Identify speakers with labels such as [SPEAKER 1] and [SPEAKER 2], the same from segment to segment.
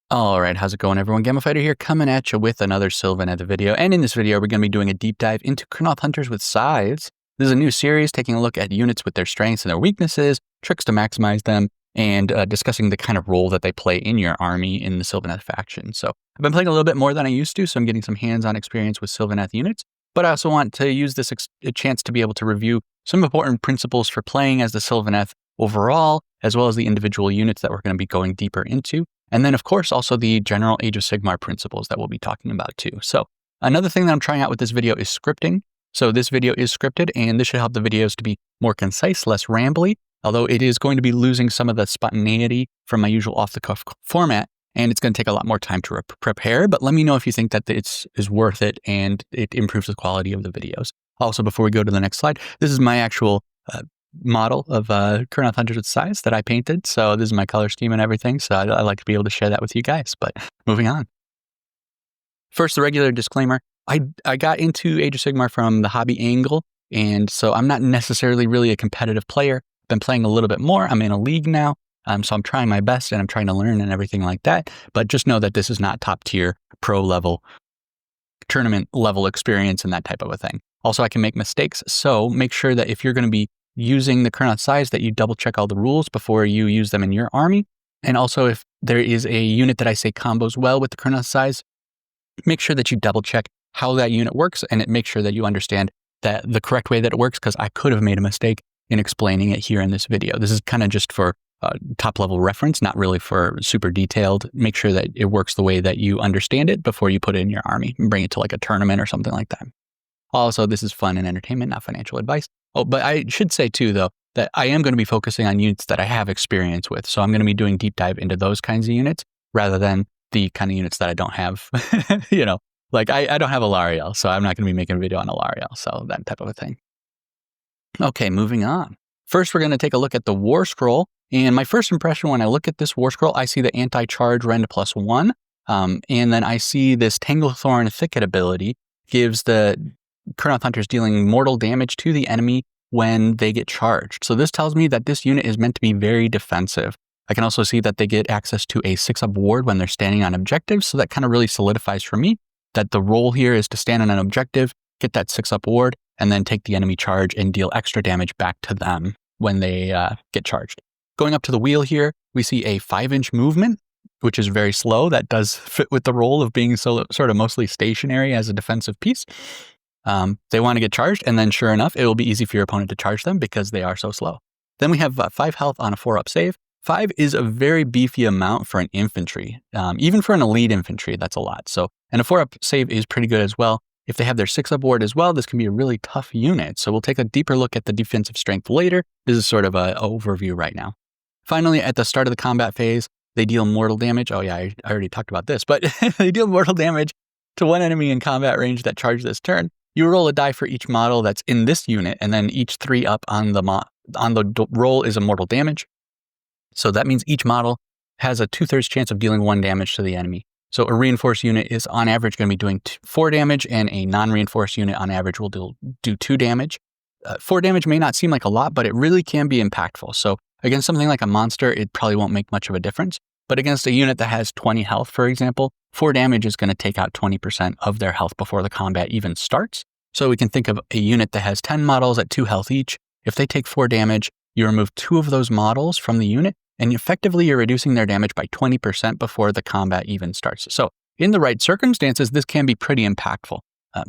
[SPEAKER 1] All right, how's it going, everyone? Gamifighter here, coming at you with another Sylvaneth video. And in this video, we're going to be doing a deep dive into Kurnoth Hunters with Scythes. This is a new series taking a look at units with their strengths and their weaknesses, tricks to maximize them, and discussing the kind of role that they play in your army in the Sylvaneth faction. So I've been playing a little bit more than I used to, so I'm getting some hands-on experience with Sylvaneth units. But I also want to use this a chance to be able to review some important principles for playing as the Sylvaneth overall, as well as the individual units that we're going to be going deeper into. And then, of course, also the general Age of Sigmar principles that we'll be talking about too. So another thing that I'm trying out with this video is scripting. So this video is scripted, and this should help the videos to be more concise, less rambly, although it is going to be losing some of the spontaneity from my usual off-the-cuff format, and it's going to take a lot more time to prepare. But let me know if you think that it is worth it and it improves the quality of the videos. Also, before we go to the next slide, this is my actual model of Kurnoth Hunters with Scythes that I painted. So this is my color scheme and everything. So I like to be able to share that with you guys, but moving on. First, the regular disclaimer. I got into Age of Sigmar from the hobby angle, and so I'm not necessarily really a competitive player. I've been playing a little bit more. I'm in a league now, so I'm trying my best and I'm trying to learn and everything like that. But just know that this is not top tier, pro level, tournament level experience and that type of a thing. Also, I can make mistakes, so make sure that if you're going to be using the Kurnoth Scythes, that you double check all the rules before you use them in your army. And also, if there is a unit that I say combos well with the Kurnoth Scythes, make sure that you double check how that unit works and make sure that you understand that the correct way that it works, because I could have made a mistake in explaining it here in this video. This is kind of just for top level reference, not really for super detailed. Make sure that it works the way that you understand it before you put it in your army and bring it to like a tournament or something like that. Also, this is fun and entertainment, not financial advice. Oh, but I should say too, though, that I am going to be focusing on units that I have experience with. So I'm going to be doing deep dive into those kinds of units rather than the kind of units that I don't have. You know, like I don't have Alariel, so I'm not going to be making a video on Alariel. So that type of a thing. Okay, moving on. First, we're going to take a look at the warscroll. And my first impression when I look at this warscroll, I see the anti-charge rend +1. And then I see this Tanglethorn Thicket ability gives the Kurnoth Hunters dealing mortal damage to the enemy when they get charged. So this tells me that this unit is meant to be very defensive. I can also see that they get access to a 6-up ward when they're standing on objectives. So that kind of really solidifies for me that the role here is to stand on an objective, get that 6-up ward, and then take the enemy charge and deal extra damage back to them when they get charged. Going up to the wheel here, we see a 5-inch movement, which is very slow. That does fit with the role of being sort of mostly stationary as a defensive piece. They want to get charged, and then sure enough, it will be easy for your opponent to charge them because they are so slow. Then we have 5 health on a 4-up save. 5 is a very beefy amount for an infantry. Even for an elite infantry, that's a lot. So, and a 4-up save is pretty good as well. If they have their 6-up ward as well, this can be a really tough unit. So we'll take a deeper look at the defensive strength later. This is sort of an overview right now. Finally, at the start of the combat phase, they deal mortal damage. Oh yeah, I already talked about this, but they deal mortal damage to one enemy in combat range that charge this turn. You roll a die for each model that's in this unit, and then each 3 up on the roll is a mortal damage. So that means each model has a 2/3 chance of dealing 1 damage to the enemy. So a reinforced unit is on average going to be doing 4 damage, and a non-reinforced unit on average will do 2 damage. 4 damage may not seem like a lot, but it really can be impactful. So against something like a monster, it probably won't make much of a difference. But against a unit that has 20 health, for example, 4 damage is going to take out 20% of their health before the combat even starts. So we can think of a unit that has 10 models at 2 health each. If they take 4 damage, you remove 2 of those models from the unit, and effectively you're reducing their damage by 20% before the combat even starts. So in the right circumstances, this can be pretty impactful.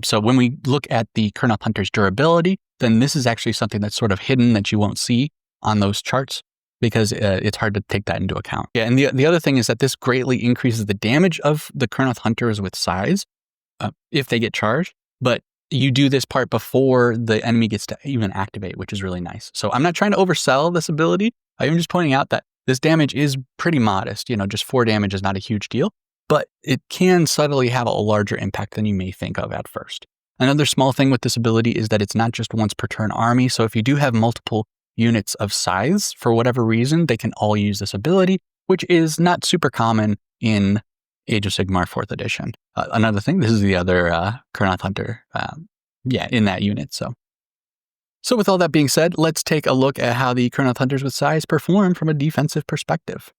[SPEAKER 1] So when we look at the Kurnoth Hunters durability, then this is actually something that's sort of hidden that you won't see on those charts, because it's hard to take that into account. Yeah, and the other thing is that this greatly increases the damage of the Kurnoth Hunters with Scythes if they get charged, but you do this part before the enemy gets to even activate, which is really nice. So I'm not trying to oversell this ability. I'm just pointing out that this damage is pretty modest. You know, just 4 damage is not a huge deal, but it can subtly have a larger impact than you may think of at first. Another small thing with this ability is that it's not just once per turn army. So if you do have multiple units of Scythes, for whatever reason, they can all use this ability, which is not super common in Age of Sigmar 4th edition. Another thing, this is the other Kurnoth Hunter, in that unit. So with all that being said, let's take a look at how the Kurnoth Hunters with Scythes perform from a defensive perspective.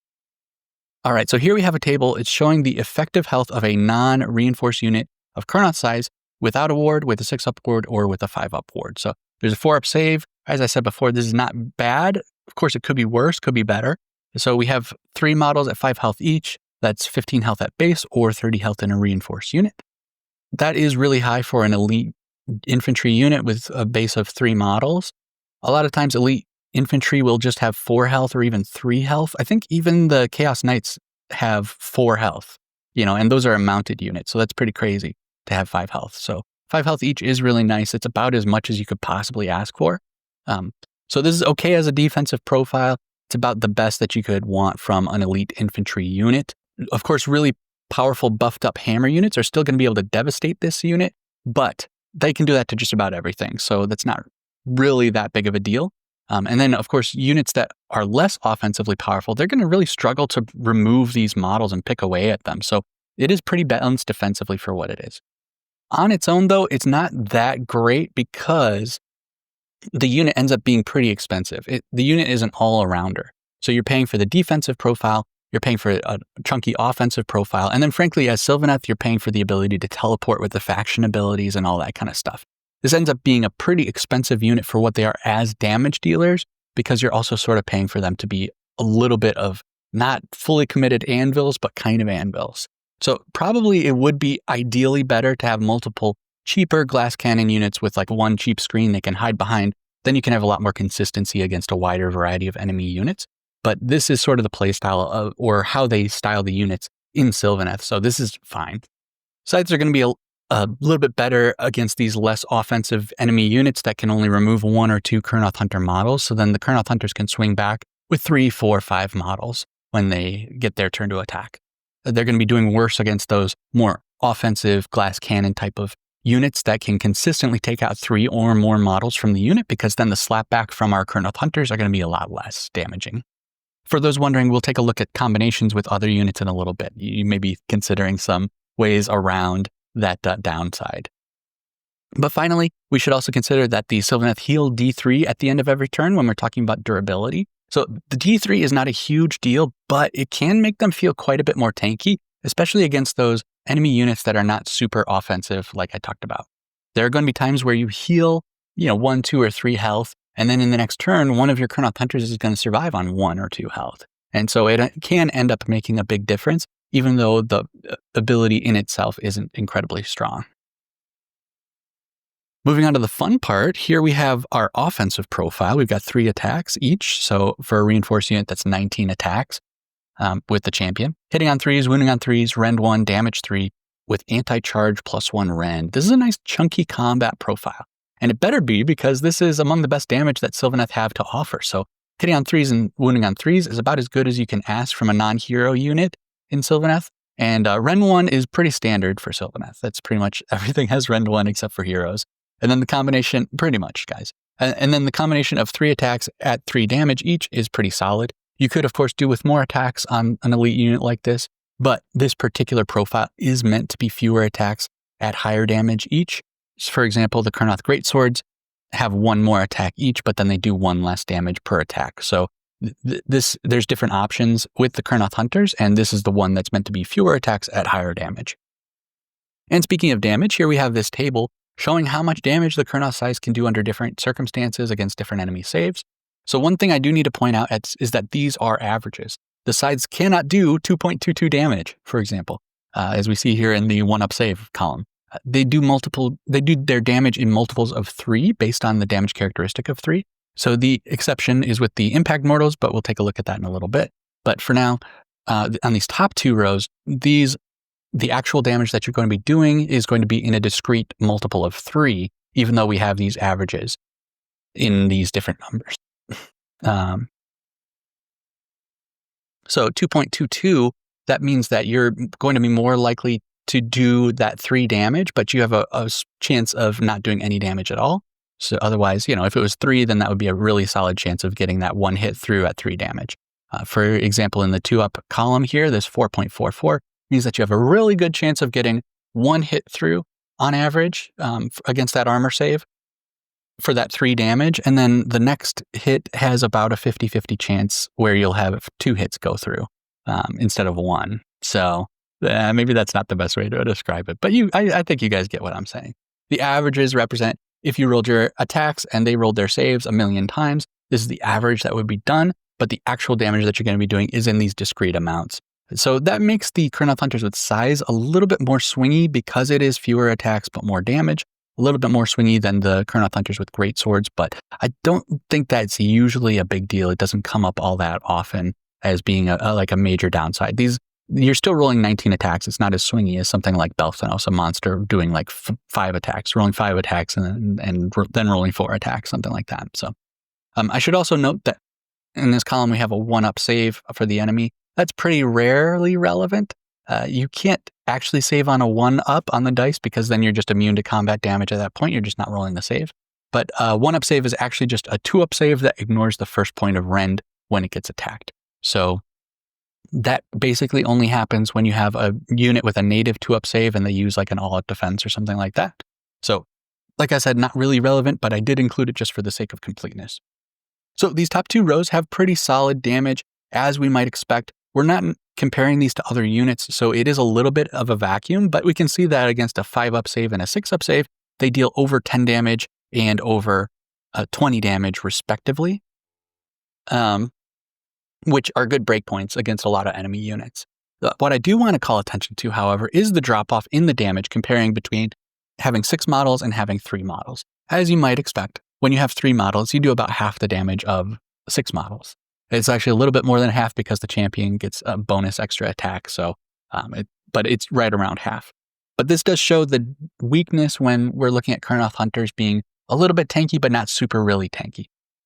[SPEAKER 1] All right, so here we have a table. It's showing the effective health of a non-reinforced unit of Kurnoth size without a ward, with a 6-up ward, or with a 5-up ward. So there's a 4-up save. As I said before, this is not bad. Of course, it could be worse, could be better. So we have 3 models at 5 health each. That's 15 health at base or 30 health in a reinforced unit. That is really high for an elite infantry unit with a base of 3 models. A lot of times elite infantry will just have 4 health or even 3 health. I think even the Chaos Knights have 4 health, and those are a mounted unit. So that's pretty crazy to have 5 health. So 5 health each is really nice. It's about as much as you could possibly ask for. So this is okay as a defensive profile. It's about the best that you could want from an elite infantry unit. Of course, really powerful buffed up hammer units are still going to be able to devastate this unit, but they can do that to just about everything. So that's not really that big of a deal. And then, of course, units that are less offensively powerful, they're going to really struggle to remove these models and pick away at them. So it is pretty balanced defensively for what it is. On its own, though, it's not that great because the unit ends up being pretty expensive. The unit is an all-arounder. So you're paying for the defensive profile, you're paying for a chunky offensive profile, and then frankly, as Sylvaneth, you're paying for the ability to teleport with the faction abilities and all that kind of stuff. This ends up being a pretty expensive unit for what they are as damage dealers, because you're also sort of paying for them to be a little bit of not fully committed anvils, but kind of anvils. So probably it would be ideally better to have multiple cheaper glass cannon units with like one cheap screen they can hide behind. Then you can have a lot more consistency against a wider variety of enemy units. But this is sort of the play style or how they style the units in Sylvaneth. So this is fine. Scythes are going to be a little bit better against these less offensive enemy units that can only remove 1 or 2 Kurnoth Hunter models. So then the Kurnoth Hunters can swing back with 3, 4, 5 models when they get their turn to attack. They're going to be doing worse against those more offensive glass cannon type of units that can consistently take out 3 or more models from the unit, because then the slapback from our Kurnoth Hunters are going to be a lot less damaging. For those wondering, we'll take a look at combinations with other units in a little bit. You may be considering some ways around that downside. But finally, we should also consider that the Sylvaneth heal D3 at the end of every turn when we're talking about durability. So the D3 is not a huge deal, but it can make them feel quite a bit more tanky, especially against those enemy units that are not super offensive, like I talked about. There are going to be times where you heal, 1, 2, or 3 health, and then in the next turn, one of your Kurnoth Hunters is going to survive on 1 or 2 health. And so it can end up making a big difference, even though the ability in itself isn't incredibly strong. Moving on to the fun part, here we have our offensive profile. We've got 3 attacks each. So for a reinforced unit, that's 19 attacks with the champion. Hitting on 3s, wounding on 3s, rend 1, damage 3 with anti-charge +1 rend. This is a nice chunky combat profile. And it better be, because this is among the best damage that Sylvaneth have to offer. So hitting on 3s and wounding on 3s is about as good as you can ask from a non-hero unit in Sylvaneth. And rend 1 is pretty standard for Sylvaneth. That's pretty much everything has rend 1 except for heroes. And then the combination, pretty much, guys. And then the combination of 3 attacks at 3 damage each is pretty solid. You could, of course, do with more attacks on an elite unit like this, but this particular profile is meant to be fewer attacks at higher damage each. For example, the Kurnoth Great Swords have 1 more attack each, but then they do 1 less damage per attack. So there's different options with the Kurnoth Hunters, and this is the one that's meant to be fewer attacks at higher damage. And speaking of damage, here we have this table showing how much damage the Kurnoth Scythes can do under different circumstances against different enemy saves. So one thing I do need to point out is that these are averages. The Scythes cannot do 2.22 damage, for example, as we see here in the 1-up save column. They do their damage in multiples of 3 based on the damage characteristic of 3. So the exception is with the impact mortals, but we'll take a look at that in a little bit. But for now, on these top 2 rows, the actual damage that you're going to be doing is going to be in a discrete multiple of 3, even though we have these averages in these different numbers. So 2.22, that means that you're going to be more likely to do that 3 damage, but you have a chance of not doing any damage at all. So otherwise, if it was 3, then that would be a really solid chance of getting that 1 hit through at 3 damage. For example, in the 2-up column here, this 4.44 means that you have a really good chance of getting 1 hit through on average against that armor save for that 3 damage. And then the next hit has about a 50-50 chance where you'll have 2 hits go through instead of 1. So maybe that's not the best way to describe it, but I think you guys get what I'm saying. The averages represent if you rolled your attacks and they rolled their saves 1,000,000 times, this is the average that would be done, but the actual damage that you're going to be doing is in these discrete amounts. So that makes the Kurnoth Hunters with Scythes a little bit more swingy because it is fewer attacks but more damage, a little bit more swingy than the Kurnoth Hunters with Great Swords, but I don't think that's usually a big deal. It doesn't come up all that often as being like a major downside. You're still rolling 19 attacks. It's not as swingy as something like belthanos, a monster doing like 5 attacks, rolling 5 attacks and then rolling 4 attacks, something like that. So I should also note that in this column, we have a 1-up save for the enemy. That's pretty rarely relevant. You can't actually save on a 1-up on the dice because then you're just immune to combat damage at that point. You're just not rolling the save. But 1-up save is actually just a 2-up save that ignores the first point of rend when it gets attacked. So that basically only happens when you have a unit with a native 2-up save and they use like an all-out defense or something like that. So like I said, not really relevant, but I did include it just for the sake of completeness. So these top 2 rows have pretty solid damage, as we might expect. We're not comparing these to other units, so it is a little bit of a vacuum, but we can see that against a 5-up save and a 6-up save, they deal over 10 damage and over 20 damage respectively, which are good breakpoints against a lot of enemy units. What I do want to call attention to, however, is the drop-off in the damage comparing between having 6 models and having 3 models. As you might expect, when you have 3 models, you do about half the damage of 6 models. It's actually a little bit more than half because the champion gets a bonus extra attack, so but it's right around half. But this does show the weakness when we're looking at Kurnoth Hunters being a little bit tanky, but not super really tanky.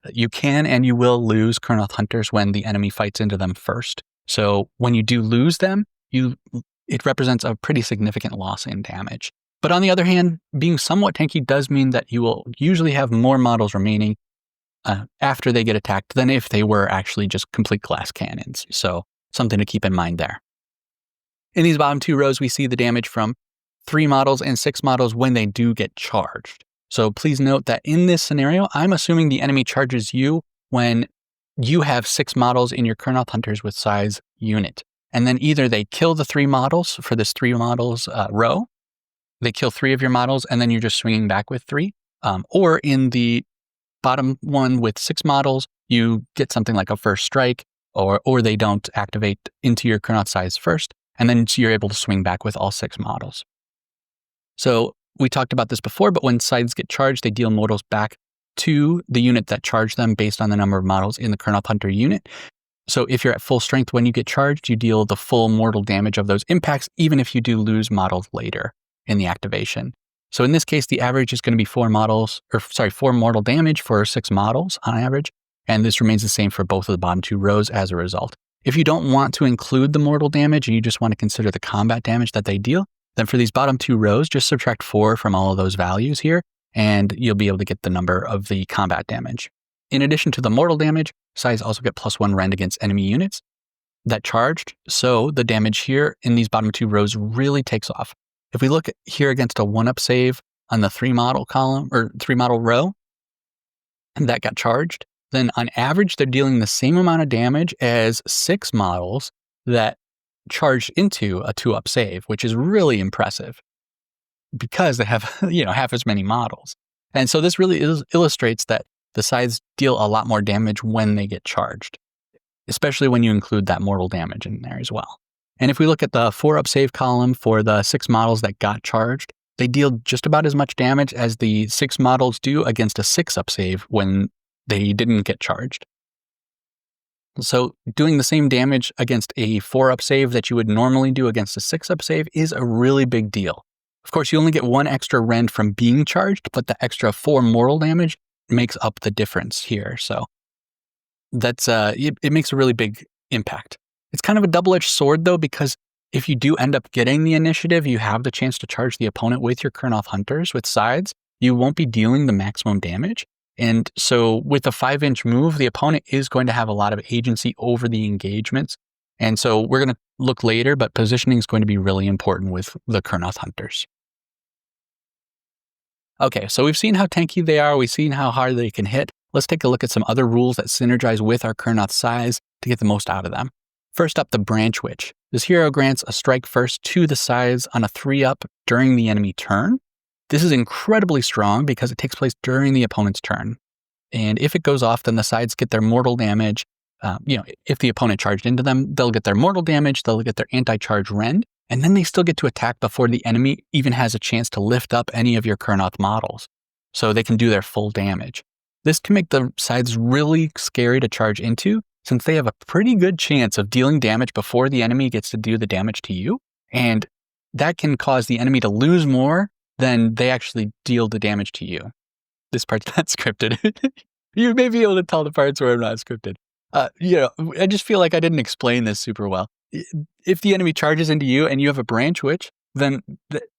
[SPEAKER 1] You can and you will lose Kurnoth Hunters when the enemy fights into them first. So when you do lose them, it represents a pretty significant loss in damage. But on the other hand, being somewhat tanky does mean that you will usually have more models remaining after they get attacked than if they were actually just complete glass cannons. So something to keep in mind there. In these bottom 2 rows, we see the damage from 3 models and 6 models when they do get charged. So please note that in this scenario, I'm assuming the enemy charges you when you have 6 models in your Kurnoth Hunters with Scythes unit. And then either they kill the 3 models for this 3 models row, they kill 3 of your models, and then you're just swinging back with 3. Or in the bottom one with 6 models, you get something like a first strike, or they don't activate into your Kurnoth Scythes first, and then you're able to swing back with all 6 models. So we talked about this before, but when Scythes get charged, they deal mortals back to the unit that charged them based on the number of models in the Kurnoth Hunter unit. So if you're at full strength when you get charged, you deal the full mortal damage of those impacts, even if you do lose models later in the activation. So in this case, the average is going to be 4 mortal damage for 6 models on average, and this remains the same for both of the bottom 2 rows as a result. If you don't want to include the mortal damage and you just want to consider the combat damage that they deal, then for these bottom 2 rows, just subtract 4 from all of those values here, and you'll be able to get the number of the combat damage. In addition to the mortal damage, Scythes also get +1 rend against enemy units that charged, so the damage here in these bottom 2 rows really takes off. If we look here against a 1-up save on the 3 model column or 3 model row that got charged, then on average, they're dealing the same amount of damage as 6 models that charged into a 2-up save, which is really impressive because they have, half as many models. And so this really illustrates that the Scythes deal a lot more damage when they get charged, especially when you include that mortal damage in there as well. And if we look at the 4-up save column for the 6 models that got charged, they deal just about as much damage as the 6 models do against a 6-up save when they didn't get charged. So doing the same damage against a 4-up save that you would normally do against a 6-up save is a really big deal. Of course, you only get 1 extra rend from being charged, but the extra 4 mortal damage makes up the difference here. So that's it makes a really big impact. It's kind of a double-edged sword, though, because if you do end up getting the initiative, you have the chance to charge the opponent with your Kurnoth Hunters with Scythes. You won't be dealing the maximum damage. And so with a 5-inch move, the opponent is going to have a lot of agency over the engagements. And so we're going to look later, but positioning is going to be really important with the Kurnoth Hunters. Okay, so we've seen how tanky they are. We've seen how hard they can hit. Let's take a look at some other rules that synergize with our Kurnoth Scythes to get the most out of them. First up, the branchwych. This hero grants a strike first to the scythes on a 3-up during the enemy turn. This is incredibly strong because it takes place during the opponent's turn. And if it goes off, then the scythes get their mortal damage. If the opponent charged into them, they'll get their mortal damage, they'll get their anti-charge rend, and then they still get to attack before the enemy even has a chance to lift up any of your Kurnoth models. So they can do their full damage. This can make the scythes really scary to charge into, since they have a pretty good chance of dealing damage before the enemy gets to do the damage to you. And that can cause the enemy to lose more than they actually deal the damage to you. This part's not scripted. You may be able to tell the parts where I'm not scripted. I just feel like I didn't explain this super well. If the enemy charges into you and you have a branchwych, then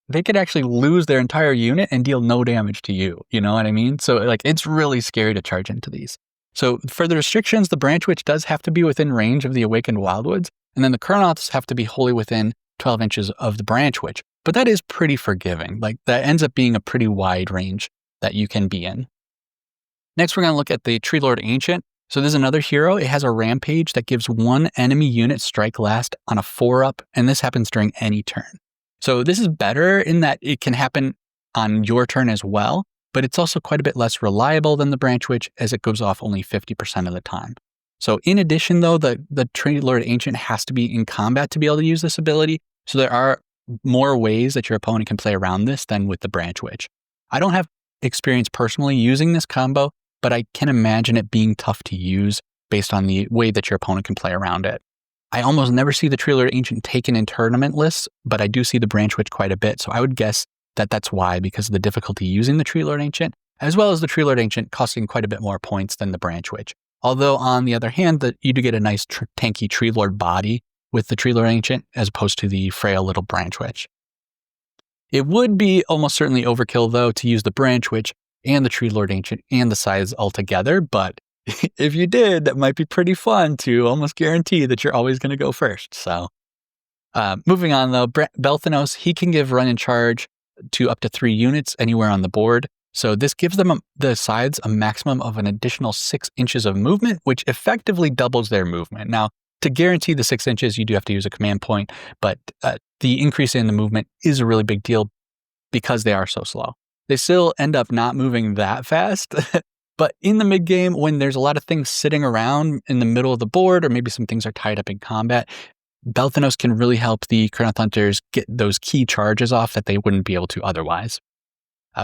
[SPEAKER 1] they could actually lose their entire unit and deal no damage to you. You know what I mean? So it's really scary to charge into these. So for the restrictions, the branchwych does have to be within range of the awakened wildwoods, and then the Kurnoths have to be wholly within 12 inches of the branchwych. But that is pretty forgiving. That ends up being a pretty wide range that you can be in. Next, we're going to look at the treelord ancient. So there's another hero. It has a rampage that gives one enemy unit strike last on a 4-up, and this happens during any turn. So this is better in that it can happen on your turn as well, but it's also quite a bit less reliable than the branchwych, as it goes off only 50% of the time. So in addition, though, the treelord ancient has to be in combat to be able to use this ability. So there are more ways that your opponent can play around this than with the branchwych. I don't have experience personally using this combo, but I can imagine it being tough to use based on the way that your opponent can play around it. I almost never see the treelord ancient taken in tournament lists, but I do see the branchwych quite a bit. So I would guess that that's why, because of the difficulty using the treelord ancient, as well as the treelord ancient costing quite a bit more points than the branchwych. Although on the other hand, you do get a nice tanky treelord body with the treelord ancient as opposed to the frail little branchwych. It would be almost certainly overkill, though, to use the branchwych and the treelord ancient and the scythes all together, but if you did, that might be pretty fun to almost guarantee that you're always going to go first. So moving on, though, belthanos, he can give run and charge to up to 3 units anywhere on the board. So this gives them the scythes a maximum of an additional 6 inches of movement, which effectively doubles their movement. Now, to guarantee the 6 inches, you do have to use a command point, but the increase in the movement is a really big deal because they are so slow. They still end up not moving that fast, but in the mid game, when there's a lot of things sitting around in the middle of the board, or maybe some things are tied up in combat, belthanos can really help the Kurnoth Hunters get those key charges off that they wouldn't be able to otherwise.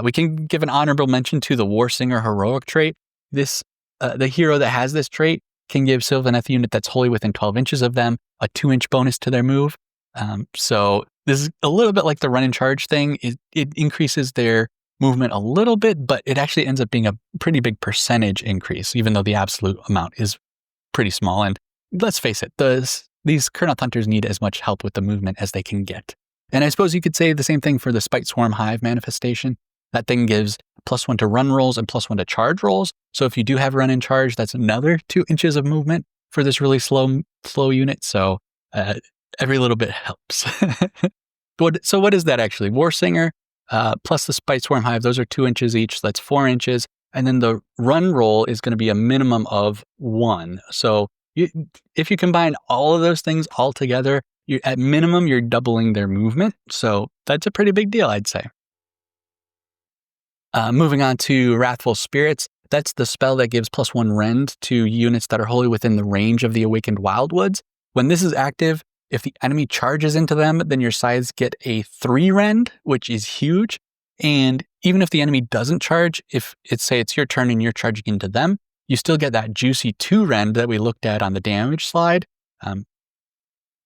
[SPEAKER 1] We can give an honorable mention to the Warsinger heroic trait. The hero that has this trait can give sylvaneth unit that's wholly within 12 inches of them a 2-inch bonus to their move. So this is a little bit like the run and charge thing. It increases their movement a little bit, but it actually ends up being a pretty big percentage increase, even though the absolute amount is pretty small. And let's face it, these Kurnoth Hunters need as much help with the movement as they can get. And I suppose you could say the same thing for the Spite Swarm Hive manifestation. That thing gives +1 to run rolls and +1 to charge rolls. So if you do have run and charge, that's another 2 inches of movement for this really slow unit. So every little bit helps. So what is that actually? Warsinger plus the Spite Swarm Hive, those are 2 inches each. That's 4 inches. And then the run roll is going to be a minimum of 1. So if you combine all of those things all together, at minimum, you're doubling their movement. So that's a pretty big deal, I'd say. Moving on to Wrathful Spirits. That's the spell that gives +1 rend to units that are wholly within the range of the awakened wildwoods. When this is active, if the enemy charges into them, then your scythes get a 3 rend, which is huge. And even if the enemy doesn't charge, if it's your turn and you're charging into them, you still get that juicy 2 rend that we looked at on the damage slide,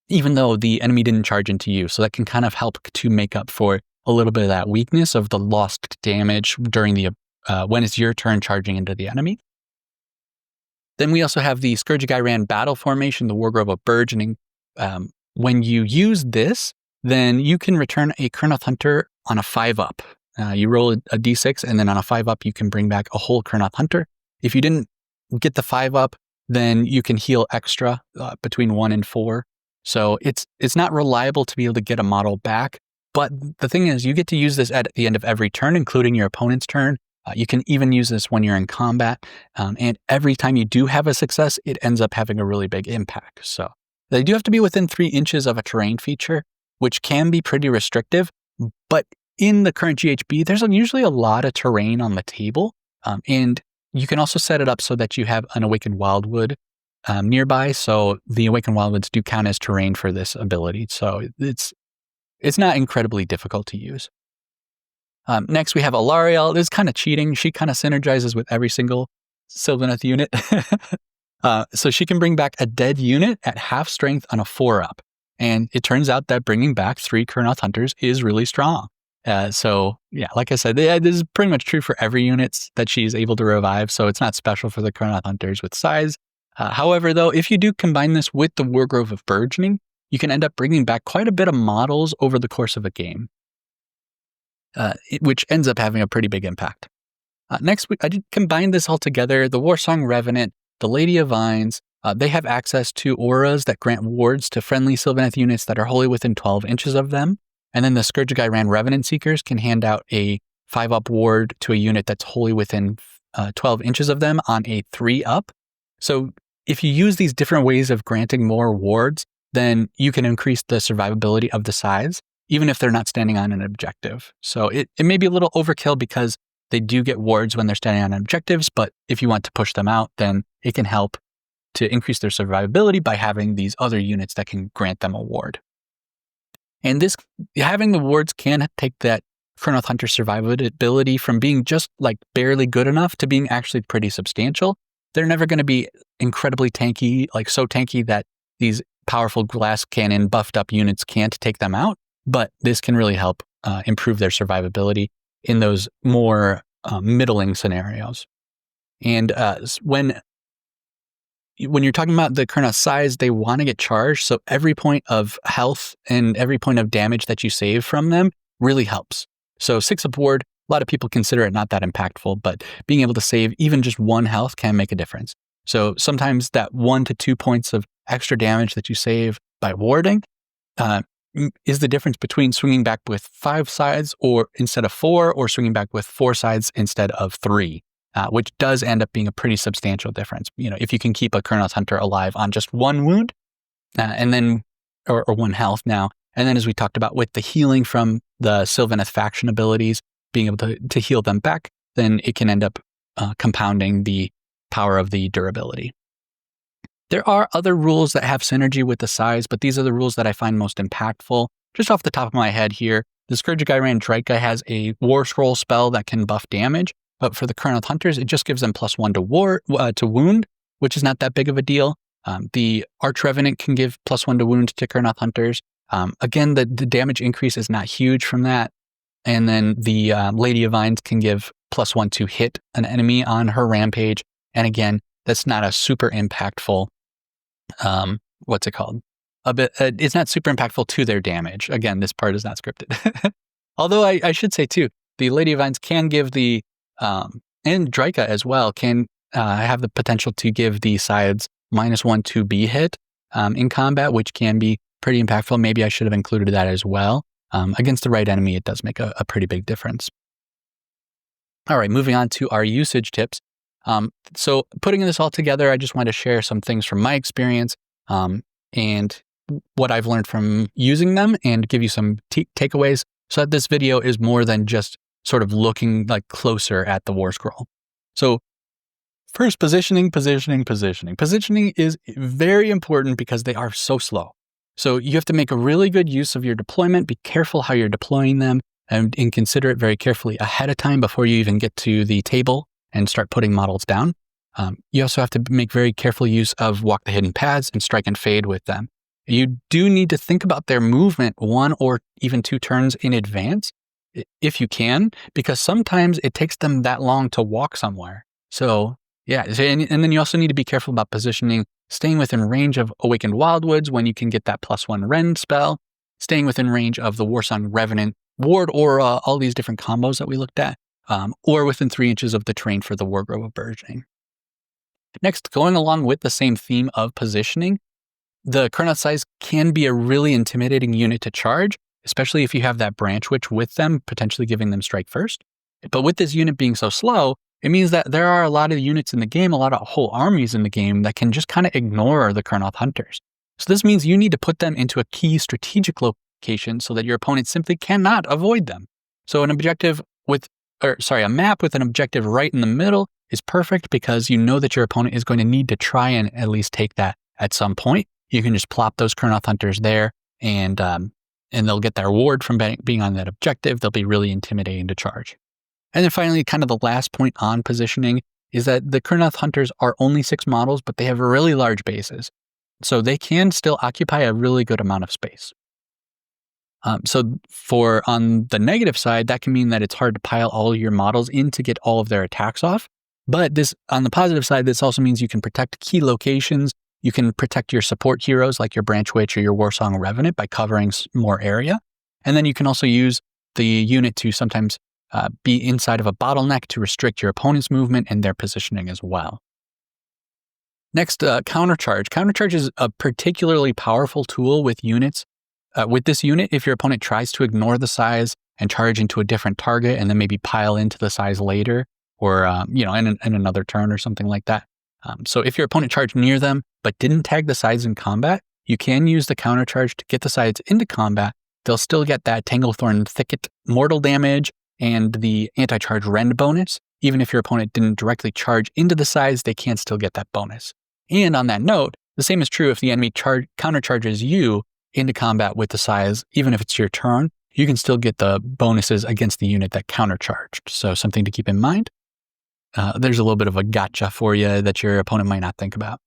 [SPEAKER 1] even though the enemy didn't charge into you. So that can kind of help to make up for a little bit of that weakness of the lost damage during the when it's your turn charging into the enemy. Then we also have the Scourge-Gyran battle formation, the Wargrove of Burgeoning. When you use this, then you can return a Kurnoth Hunter on a 5-up. You roll a d6, and then on a 5-up, you can bring back a whole Kurnoth Hunter. If you didn't get the 5-up, then you can heal extra between 1 and 4. So it's not reliable to be able to get a model back. But the thing is, you get to use this at the end of every turn, including your opponent's turn. You can even use this when you're in combat. And every time you do have a success, it ends up having a really big impact. So They do have to be within 3 inches of a terrain feature, which can be pretty restrictive, but in the current GHB, there's usually a lot of terrain on the table, and you can also set it up so that you have an Awakened Wildwood nearby, so the Awakened Wildwoods do count as terrain for this ability, so it's not incredibly difficult to use. Next, we have Alariel. This is kind of cheating. She kind of synergizes with every single Sylvaneth unit. So she can bring back a dead unit at half strength on a 4-up. And it turns out that bringing back 3 Kurnoth Hunters is really strong. So yeah, like I said, this is pretty much true for every unit that she's able to revive. So it's not special for the Kurnoth Hunters with size. However, though, if you do combine this with the Wargrove of Burgeoning, you can end up bringing back quite a bit of models over the course of a game, which ends up having a pretty big impact. Next, I did combine this all together. The Warsong Revenant, the Lady of Vines, they have access to auras that grant wards to friendly Sylvaneth units that are wholly within 12 inches of them. And then the Scourge of Ghyran Revenant Seekers can hand out a 5-up ward to a unit that's wholly within 12 inches of them on a 3-up. So if you use these different ways of granting more wards, then you can increase the survivability of the sides, even if they're not standing on an objective. So it may be a little overkill because they do get wards when they're standing on objectives, but if you want to push them out, then it can help to increase their survivability by having these other units that can grant them a ward. And this, having the wards can take that Kurnoth Hunter survivability from being just like barely good enough to being actually pretty substantial. They're never going to be incredibly tanky, like so tanky that these powerful glass cannon buffed up units can't take them out, but this can really help improve their survivability in those more middling scenarios. And when you're talking about the Kurnoth size, they want to get charged, so every point of health and every point of damage that you save from them really helps. So 6-up ward, a lot of people consider it not that impactful, but being able to save even just 1 health can make a difference. So sometimes that 1 to 2 points of extra damage that you save by warding is the difference between swinging back with 5 sides or instead of 4, or swinging back with 4 sides instead of 3, which does end up being a pretty substantial difference. You know, if you can keep a Kurnoth Hunter alive on just 1 wound, and then or 1 health now, and then as we talked about with the healing from the Sylvaneth faction abilities, being able to heal them back, then it can end up compounding the power of the durability. There are other rules that have synergy with the size, but these are the rules that I find most impactful. Just off the top of my head here, the Scourge of Ghyran drycha has a warscroll spell that can buff damage, but for the Kurnoth Hunters, it just gives them +1 to wound, which is not that big of a deal. The Arch Revenant can give +1 to wound to Kurnoth Hunters. Again, the damage increase is not huge from that. And then the Lady of Vines can give +1 to hit an enemy on her rampage. And again, that's not a super impactful, what's it called? It's not super impactful to their damage. Again, this part is not scripted. Although I should say too, the Lady of Vines can give the, and drycha as well, can have the potential to give the sides -1 to be hit in combat, which can be pretty impactful. Maybe I should have included that as well. Against the right enemy, it does make a pretty big difference. All right, moving on to our usage tips. So putting this all together, I just wanted to share some things from my experience and what I've learned from using them and give you some takeaways so that this video is more than just sort of looking like closer at the warscroll. So first, positioning. Positioning is very important because they are so slow. So you have to make a really good use of your deployment, be careful how you're deploying them, and consider it very carefully ahead of time before you even get to the table and start putting models down. You also have to make very careful use of walk the hidden paths and strike and fade with them. You do need to think about their movement 1 or even 2 turns in advance, if you can, because sometimes it takes them that long to walk somewhere. So yeah, and then you also need to be careful about positioning, staying within range of Awakened Wildwoods when you can get that +1 rend spell, staying within range of the Warsong Revenant ward aura, all these different combos that we looked at, or within 3 inches of the terrain for the Wargrove of Burgeoning. Next, going along with the same theme of positioning, the Kurnoth size can be a really intimidating unit to charge, especially if you have that branchwych with them, potentially giving them strike first. But with this unit being so slow, it means that there are a lot of units in the game, a lot of whole armies in the game that can just kind of ignore the Kurnoth Hunters. So this means you need to put them into a key strategic location so that your opponent simply cannot avoid them. So a map with an objective right in the middle is perfect because you know that your opponent is going to need to try and at least take that at some point. You can just plop those Kurnoth Hunters there, and they'll get their reward from being on that objective. They'll be really intimidating to charge. And then finally, kind of the last point on positioning is that the Kurnoth Hunters are only 6 models, but they have really large bases. So they can still occupy a really good amount of space. So on the negative side, that can mean that it's hard to pile all your models in to get all of their attacks off. But on the positive side, this also means you can protect key locations. You can protect your support heroes like your branchwych or your warsong revenant by covering more area. And then you can also use the unit to sometimes be inside of a bottleneck to restrict your opponent's movement and their positioning as well. Next, countercharge. Countercharge is a particularly powerful tool with units. With this unit, if your opponent tries to ignore the size and charge into a different target and then maybe pile into the size later or in another turn or something like that. So if your opponent charged near them but didn't tag the sides in combat, you can use the countercharge to get the sides into combat. They'll still get that Tanglethorn Thicket mortal damage and the anti-charge rend bonus. Even if your opponent didn't directly charge into the sides, they can still get that bonus. And on that note, the same is true if the enemy countercharges you into combat with the size. Even if it's your turn, you can still get the bonuses against the unit that countercharged. So something to keep in mind. There's a little bit of a gotcha for you that your opponent might not think about.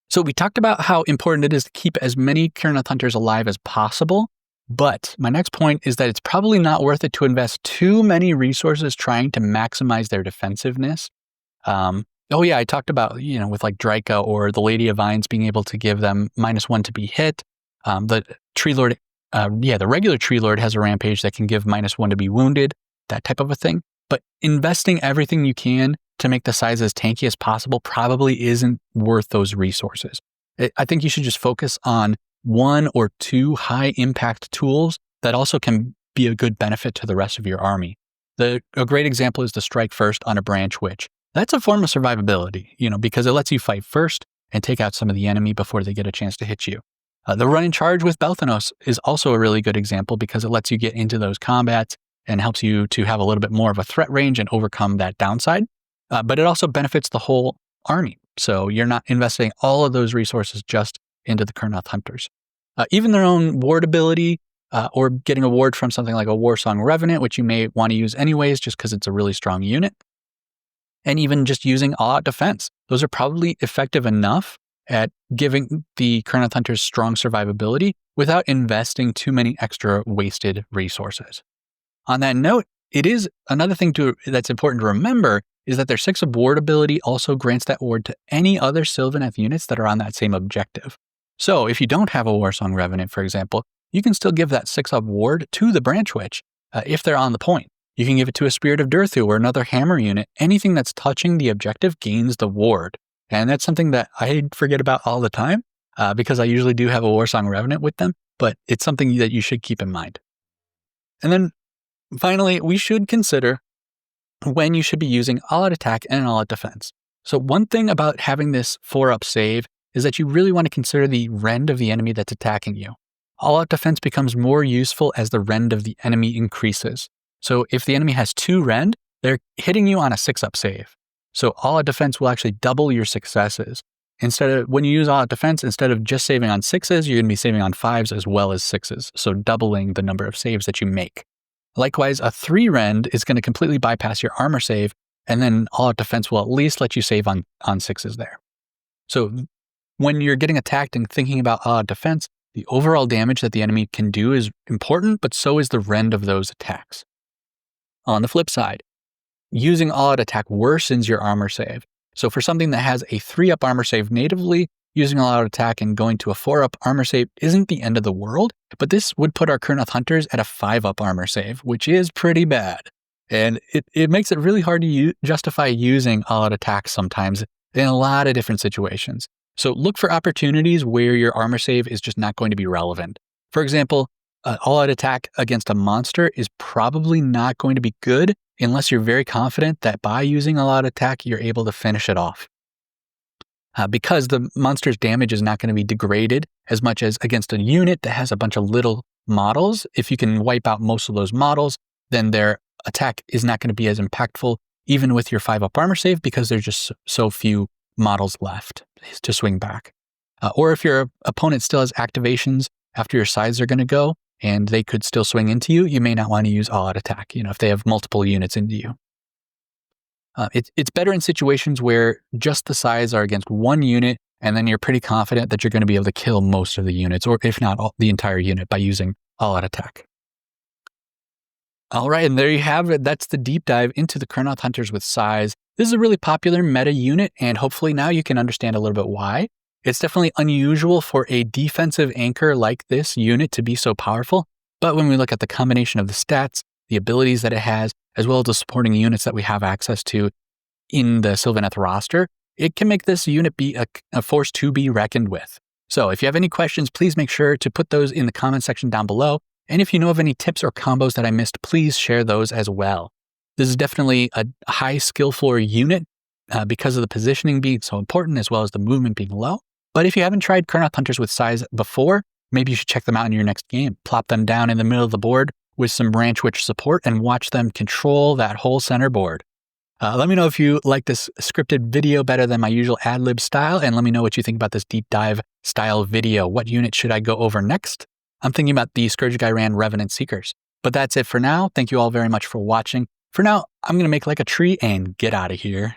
[SPEAKER 1] So we talked about how important it is to keep as many Kurnoth Hunters alive as possible. But my next point is that it's probably not worth it to invest too many resources trying to maximize their defensiveness. I talked about, with like Drycha or the Lady of Vines being able to give them -1 to be hit. The treelord, the regular treelord has a rampage that can give -1 to be wounded, that type of a thing. But investing everything you can to make the size as tanky as possible probably isn't worth those resources. I think you should just focus on 1 or 2 high impact tools that also can be a good benefit to the rest of your army. A great example is the strike first on a branchwych. That's a form of survivability, because it lets you fight first and take out some of the enemy before they get a chance to hit you. The run and charge with belthanos is also a really good example because it lets you get into those combats and helps you to have a little bit more of a threat range and overcome that downside. But it also benefits the whole army. So you're not investing all of those resources just into the Kurnoth Hunters. Even their own ward ability or getting a ward from something like a warsong revenant, which you may want to use anyways just because it's a really strong unit. And even just using all-out defense. Those are probably effective enough at giving the Kurnoth Hunters strong survivability without investing too many extra wasted resources. On that note, it is another thing that's important to remember is that their 6 of ward ability also grants that ward to any other sylvaneth units that are on that same objective. So if you don't have a warsong revenant, for example, you can still give that 6 of ward to the branchwych if they're on the point. You can give it to a Spirit of Durthu or another hammer unit. Anything that's touching the objective gains the ward. And that's something that I forget about all the time because I usually do have a warsong revenant with them, but it's something that you should keep in mind. And then finally, we should consider when you should be using all-out attack and all-out defense. So one thing about having this 4-up save is that you really want to consider the rend of the enemy that's attacking you. All-out defense becomes more useful as the rend of the enemy increases. So if the enemy has 2 rend, they're hitting you on a 6-up save. So all-out defense will actually double your successes. When you use all-out defense, instead of just saving on 6s, you're going to be saving on 5s as well as 6s. So doubling the number of saves that you make. Likewise, a 3 rend is going to completely bypass your armor save, and then all-out defense will at least let you save on 6s there. So when you're getting attacked and thinking about all-out defense, the overall damage that the enemy can do is important, but so is the rend of those attacks. On the flip side, using all-out attack worsens your armor save. So for something that has a 3-up armor save natively, using all-out attack and going to a 4-up armor save isn't the end of the world, but this would put our Kurnoth Hunters at a 5-up armor save, which is pretty bad. And it makes it really hard to justify using all-out attack sometimes in a lot of different situations. So look for opportunities where your armor save is just not going to be relevant. For example, all-out attack against a monster is probably not going to be good unless you're very confident that by using all-out attack, you're able to finish it off. because the monster's damage is not going to be degraded as much as against a unit that has a bunch of little models. If you can wipe out most of those models, then their attack is not going to be as impactful, even with your 5-up armor save, because there's just so few models left to swing back. Or if your opponent still has activations after your scythes are going to go, and they could still swing into you, you may not want to use all-out attack, if they have multiple units into you. It's better in situations where just the scythes are against one unit, and then you're pretty confident that you're going to be able to kill most of the units, or if not the entire unit, by using all-out attack. All right, and there you have it. That's the deep dive into the Kurnoth Hunters with Scythes. This is a really popular meta unit, and hopefully now you can understand a little bit why. It's definitely unusual for a defensive anchor like this unit to be so powerful, but when we look at the combination of the stats, the abilities that it has, as well as the supporting units that we have access to in the Sylvaneth roster, it can make this unit be a force to be reckoned with. So if you have any questions, please make sure to put those in the comment section down below. And if you know of any tips or combos that I missed, please share those as well. This is definitely a high skill floor unit because of the positioning being so important, as well as the movement being low. But if you haven't tried Kurnoth Hunters with Scythes before, maybe you should check them out in your next game. Plop them down in the middle of the board with some branchwych support and watch them control that whole center board. Let me know if you like this scripted video better than my usual ad-lib style, and let me know what you think about this deep dive style video. What unit should I go over next? I'm thinking about the Scourge-Ghyran Revenant Seekers. But that's it for now. Thank you all very much for watching. For now, I'm going to make like a tree and get out of here.